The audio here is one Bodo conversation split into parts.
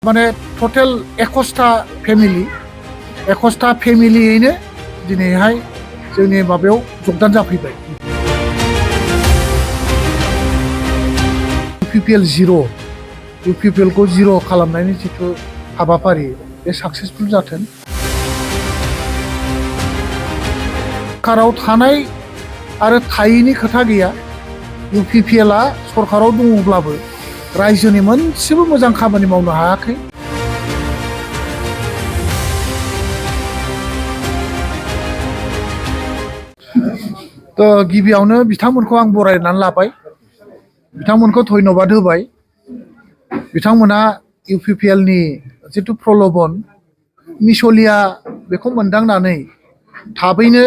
माने टटेल 21टा फेमिलियैनो दिनैहाय जोंनि माबायाव जगदान जाफैबाय। UPPL 0 UPPL खौ 0 खालामनायनि जिथु हाबाफारि बे साक्सेसफुल जाथों। सरकाराव थानाय आरो थायैनि खोथा गैया। UPPL आ सरकाराव दङब्लाबो रायजोनि मोनसेबो मोजां खामानि मावनो हायाखै। गिबियावनो बिथांमोनखौ आं बरायनानै लाबाय, बिथांमोनखौ धन्यबाद होबाय। बिथांमोना UPPL नि जिथु प्रलोभन मिसलिया बेखौ मोनदांनानै थाबैनो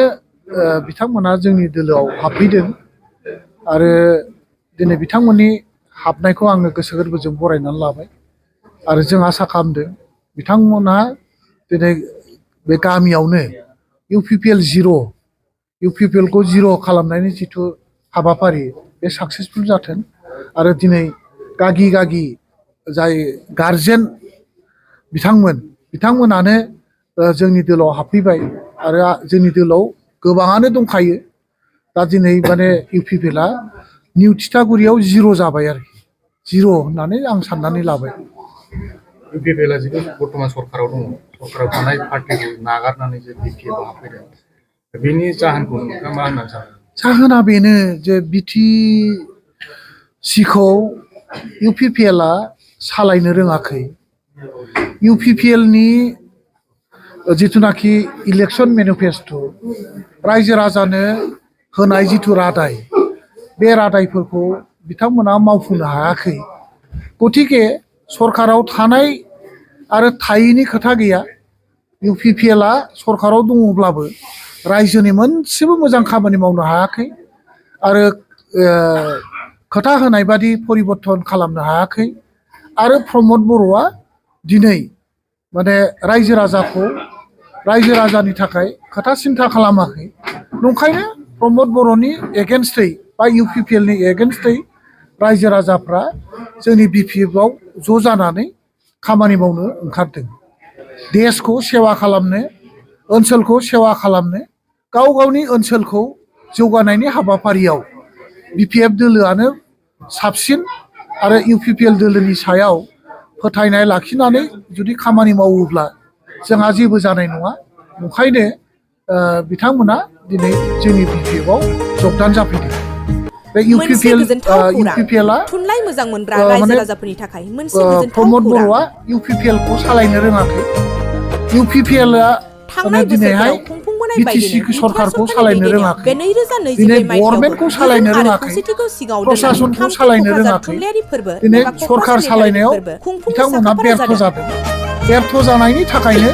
बिथांमोना जोंनि दोलोआव हाबफैदों आरो दिनै बिथांमोननि हाबनायखौ आङो गोसो गोरबोजों बरायनानै लाबाय आरो जों आसा खालामदों बिथांमोना दिनै बे गामियावनो UPPL 0 UPPL खौ 0 खालामनायनि जिथु हाबाफारि बे साक्सेसफुल जाथों आरो दिनै गागि जाय गारजेन बिथांमोनानो जोंनि दोलोआव हाबफैबाय आरो जोंनि दोलोआव गोबाङानो दंखायो। दा दिनै माने UPPL आ निउ थिथागुरियाव 0 जाबाय आरोखि 0 होननानै आं साननानै लाबाय। UPPL आ जिथु बर्तमान सरकाराव दङ, सरकाराव थानाय पार्टिखौ नागारनानै जे BPF आव हाबफैदों, बेनि जाहोनखौ नोंथाङा मा होननानै सानो? जाहोना बेनो जे BTC-खौ UPPL आ सालायनो रोङाखै। UPPL नि जिथुनाखि इलेक्शन मेनिफेस्टो रायजो राजानो होनाय जिथु रादाय, बे रादायफोरखौ बिथांमोना मावफुंनो हायाखै। गतिके सरकाराव थानाय आरो थायैनि खोथा गैया। UPPL आ सरकाराव दङब्लाबो रायजोनि मोनसेबो मोजां खामानि मावनो हायाखै आरो खोथा होनाय बादि परिबर्तन खालामनो हायाखै आरो प्रमद बर'आ दिनै माने रायजो राजानि थाखाय खोथा सिन्था खालामाखै। नंखायनो प्रमद बर'नि एगेन्स्टै बा UPPL नि एगेन्स्टै रायजो राजाफ्रा जोंनि BPF आव ज' जानानै खामानि मावनो ओंखारदों। देशखौ सेवा खालामनो, ओनसोलखौ सेवा खालामनो, गावनि ओनसोलखौ जौगानायनि हाबाफारियाव BPF दोलोआनो साबसिन आरो UPPL दोलोनि सायाव फोथायनाय लाखिनानै जुदि खामानि मावोब्ला जोंहा जेबो जानाय नङा। ओंखायनो बिथांमोना दिनै जोंनि BPF आव जगदान जाफैदों। बे UPPL आ थुनलाइ मोजां मोनग्रा रायजो राजाफोरनि थाखाय मोनसे गोजोनथाव प्रमद खौरां। बर'आ UPPL खौ सालायनो रोङाखै। UPPL आ थांनाय दिनैहाय बोसोरफोराव खुंफुंबोनाय BTC बायदिनो सरकारखौ सरकारनि सालायनो दैदेननायाव रोङाखै। बे दिनै 2024 मायथाइयावबो गभर्नमेन्टखौ गोजोन सालायनो आरो रोङाखै, खौसेथिखौ सिगाङाव दोननानै प्रसासनखौ थामथि सालायनो क'क्राझार रोङाखै। थुनलाइयारि फोरबो दिनै एबा सरकार क'क्राझार नेतारिनि सालायनायाव फोरबो खुंफुंनो बिथांमोना साखाफारा बेर्थ जादों। जादों। बेर्थ जानायनि थाखायनो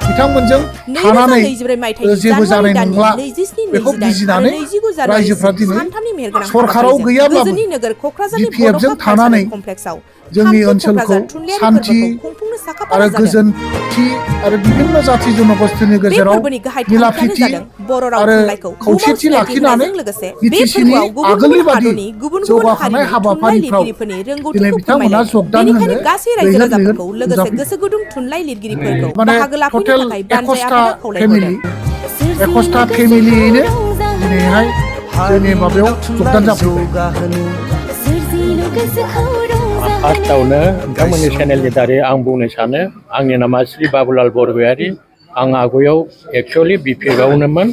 बिथांमोनजों थानानै 2024 मायथाइनि जेबो जानुवारि जानाय दाननि नंला 27, बेखौ 28 आरो बुजिनानै 29 रायजोफ्रा जानुवारिसिम दिनै सानथामनि मेहेरगोनां सरकाराव हाबाफारिजों गैयाब्लाबो गोजोननि नोगोर क'क्राझारनि BPF जों बड'फा थानानै कालचारेल कमप्लेक्सआव जोंनि थामथि ओनसोलखौ क'क्राझार थुनलाइयारि सान्थि फोरबोखौ खुंफुंनो साखाफारा आरो जादों। गोजोनथि आरो बिभिन्न जाथि जनगोष्ठीनि बे गेजेराव फोरबोनि गाहाय थांखियानो मिलाफिथि जादों बर' राव आरो थुनलाइखौ बुहुमाव खौसेथि सिनायथि लाखिनानै होनायजों लोगोसे बे BTC नि फोरबोआव गुबुन गुबुन आगोलनि बादि हादरनि गुबुन गुबुन जौगाखांनाय हारिनि थुनलाइ हाबाफारिफ्राव लिरगिरिफोरनि दिनै रोंगौथिखौ बिथांमोना फोरमायनो, जगदान बेनिखायनो होनो गासै रायजो लैहोर लैहोर राजाफोरखौ लोगोसे नुजाफैदों। गोसो गुदुं थुनलाइ लिरगिरिफोरखौ माने बाहागो लाफैनो टटेल थाखाय बानजाय 21टा आफादा खावलायहरदों। फेमिलियैनो दिनैहाय जोंनि माबायाव जगदान जाफैबाय। फार्स्टआवनो नोंथांमोननि चेनेलनि दारै आं बुंनो सानो, आंनि नामा श्री बाबुलाल बरगयारी। आं आगोलाव एक्सुवेलि BPF आवनोमोन।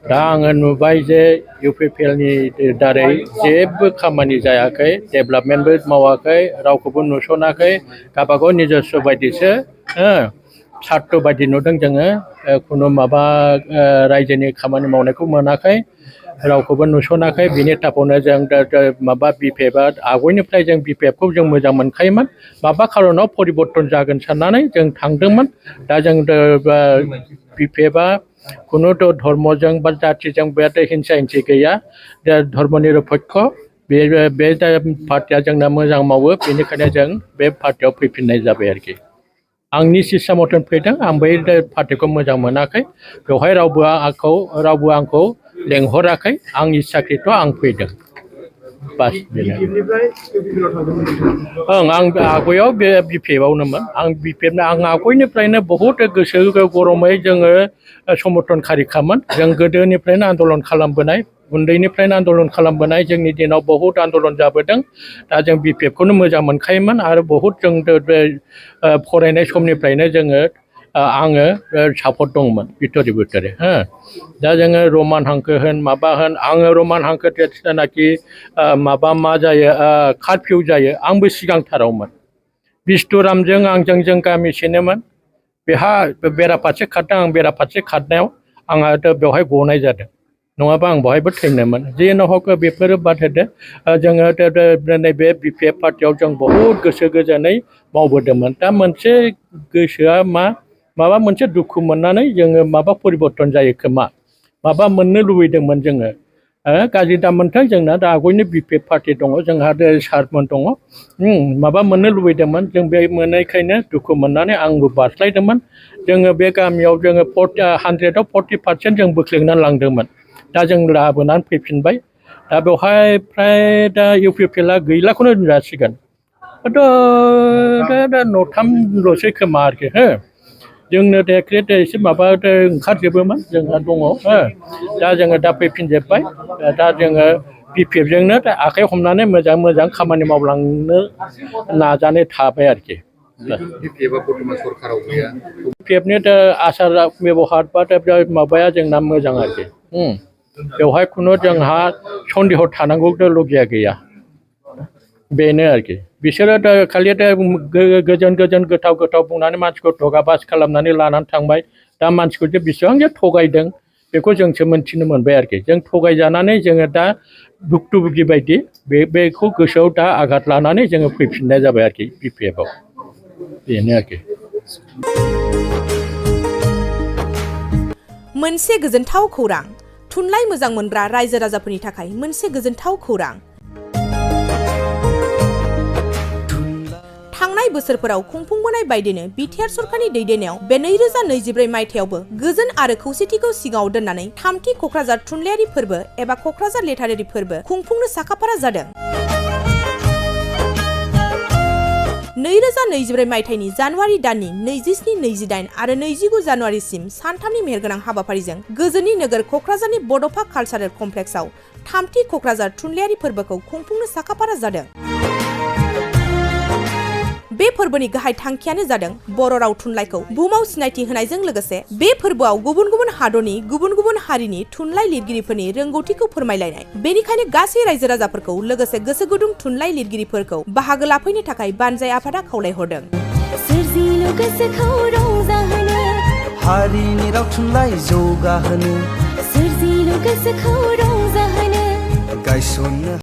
दा आङो नुबाय जे UPPL नि दारै जेबो खामानि जायाखै, डेभेलपमेन्टबो मावाखै, रावखौबो नुसनाखै, गावबागाव निजस्व बायदिसो सार्थ बायदि नुदों जोङो। खुनु माबा रायजोनि खामानि मावनायखौ मोनाखै, रावखौबो नुसनाखै। बिनि थाखायनो जों माबा BPF आ आवगायनिफ्राय जों BPF खौ जों मोजां मोनखायोमोन। माबा खारनाव परिबर्तन जागोन साननानै जों थांदोंमोन। दा जों BPF आ खुनु धर्मजों बा जाथिजों बे हिंसा हिंसि गैया, धर्म निरपेक्ष। बे पार्टिया जोंना मोजां मावो, बेनिखायनो जों बे पार्टियाव फैफिननाय जाबाय आरोखि। आंनि सिसा मथन फैदों, आं बै पार्टिखौ मोजां मोनाखै। बेवहाय रावबो आंखौ लेंहराखै, आंनि इच्छाखिथ' आं फैदों। बास बेनो बिनिफ्राय बिपिएलआव थांदोंमोन ओं आं आगयाव बे बिपिएफआवनोमोन आं बिपिएफनो आं आगयनिफ्रायनो बहुद गोसो गरमै जोङो समर्थनखारिखामोन जों गोदोनिफ्रायनो आन्दलन खालामबोनाय उन्दैनिफ्रायनो आन्दलन खालामबोनाय जोंनि दिनाव बहुद आन्दलन जाबोदों दा जों बिपिएफखौनो मोजां मोनखायोमोन आरो बहुद जों फरायनाय समनिफ्रायनो जोङो आङो सापर्ट दंमोन भितरे भितरे हो दा जोङो रमान हांखो होन माबा होन आङो रमान हांखो जेनाखि माबा मा जायो कारफिउ जायो आंबो सिगांथारावमोन बिष्टुरामजों आंजों जों गामिसेनोमोन बेहा बेराफारसे खारदों आं बेराफारसे खारनायाव आंहा बेवहाय गनाय जादों नङाबा आं बहायबो थैनोमोन जेन' हक बेफोरो बाद होदो जोङो नैबे बिपिएफ पार्टियाव जों बहुद गोसो गोजोनै मावबोदोंमोन दा मोनसे गोसोआ माबा मोनसे दुखु मोननानै जोङो माबा परिबर्तन जायो खोमा माबा मोननो लुबैदोंमोन जोङो गाज्रि दा मोनथों जोंना दा आगयनो बिपिएफ पार्टि दङ जोंहा सारमोन दङ माबा मोननो लुबैदोंमोन जों बे मोनैखायनो दुखु मोननानै आंबो बारस्लायदोंमोन जोङो बे गामियाव जोङो 100आव 40% जों बोख्लेंनानै लांदोंमोन दा जों लाबोनानै फैफिनबाय दा बेवहाय फ्राय दा इउपिपिएलआ गैलाखौनो होनजासिगोन दा न'थामल'सै खोमा आरोखि हो जोंनो डेक्रेट एसे माबा ओंखारजोबोमोन जोंहा दङ हो दा जोङो दा फैफिनजोब्बाय दा जोङो बिपिएफजोंनो आखाइ हमनानै मोजां मोजां खामानि मावलांनो नाजानाय थाबाय आरोखि बिपिएफआ बर्थमान सरकाराव गैया बिपिएफनि आसार बेबहार बा माबाया जोंना मोजां आरोखि बेवहाय खुनु जोंहा सन्देह थानांगौ लगिया गैया बेनो आरोखि बिसोरो खालि गोजोन गोथाव बुंनानै मानसिखौ थगाबास खालामनानै लानानै थांबाय दा मानसिखौ जे बेसेबां जे थगायदों बेखौ जोंसो मोनथिनो मोनबाय आरोखि जों थगायजानानै जोङो दा भुक्तभुगि बायदि बेखौ गोसोआव दा आघात लानानै जोङो फैफिननाय जाबाय आरोखि बिपिएफआव बेनो आरोखि मोनसे गोजोनथाव खौरां थुनलाइ मोजां मोनग्रा रायजो राजाफोरनि थाखाय मोनसे गोजोनथाव खौरां थांनाय बोसोरफोराव खुंफुंबोनाय बायदिनो बिटिआर सरकारनि दैदेननायाव बे 2024 मायथाइयावबो गोजोन आरो खौसेथिखौ सिगाङाव दोननानै थामथि क'क्राझार थुनलाइयारि फोरबो एबा क'क्राझार लिटारेरि फोरबो खुंफुंनो साखाफारा जादों 2024 मायथाइनि जानुवारि दाननि 27, 28 आरो 29 जानुवारिसिम सानथामनि मेहेरगोनां हाबाफारिजों गोजोननि नोगोर क'क्राझारनि बड'फा कालचारेल कमप्लेक्सआव थामथि क'क्राझार थुनलाइयारि फोरबोखौ खुंफुंनो साखाफारा जादों बे फोरबोनि गाहाय थांखियानो जादों बर' राव थुनलाइखौ बुहुमाव सिनायथि होनायजों लोगोसे बे फोरबोआव गुबुन गुबुन हादरनि गुबुन गुबुन हारिनि थुनलाइ लिरगिरिफोरनि रोंगौथिखौ फोरमायलायनाय बेनिखायनो गासै रायजो राजाफोरखौ लोगोसे गोसो गुदुं थुनलाइ लिरगिरिफोरखौ बाहागो लाफैनो थाखाय बानजाय आफादा खावलायहरदों हारिनि राव थुनलाइ जौगाहोनो गायसननो